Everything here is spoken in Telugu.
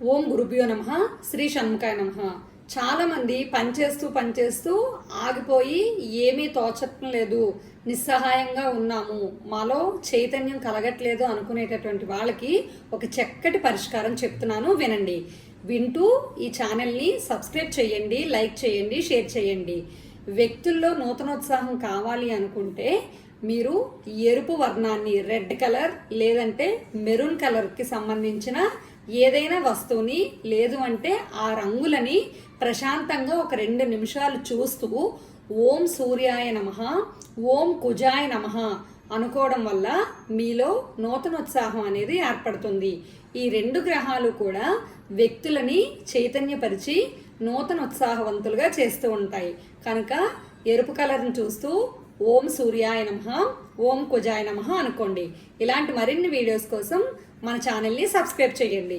ఓం గురుభ్యో నమః. శ్రీ షణ్ముఖాయ నమః. చాలా మంది పనిచేస్తూ ఆగిపోయి ఏమీ తోచటం లేదు, నిస్సహాయంగా ఉన్నాము, మాలో చైతన్యం కలగట్లేదు అనుకునేటటువంటి వాళ్ళకి ఒక చక్కటి పరిష్కారం చెప్తున్నాను, వినండి. వింటూ ఈ ఛానల్ని సబ్స్క్రైబ్ చేయండి, లైక్ చేయండి, షేర్ చేయండి. వ్యక్తుల్లో నూతనోత్సాహం కావాలి అనుకుంటే మీరు ఎరుపు వర్ణాన్ని, రెడ్ కలర్ లేదంటే మెరూన్ కలర్కి సంబంధించిన ఏదైనా వస్తువుని, లేదు అంటే ఆ రంగులని ప్రశాంతంగా ఒక 2 నిమిషాలు చూస్తూ ఓం సూర్యాయ నమః, ఓం కుజాయ నమః అనుకోవడం వల్ల మీలో నూతనోత్సాహం అనేది ఏర్పడుతుంది. ఈ 2 గ్రహాలు కూడా వ్యక్తులని చైతన్యపరిచి నూతనోత్సాహవంతులుగా చేస్తూ ఉంటాయి. కనుక ఎరుపు కలర్ని చూస్తూ ఓం సూర్యాయ నమః, ఓం కుజాయ నమః అనుకోండి. ఇలాంటి మరిన్ని వీడియోస్ కోసం మన ఛానల్ని సబ్స్క్రైబ్ చేయండి.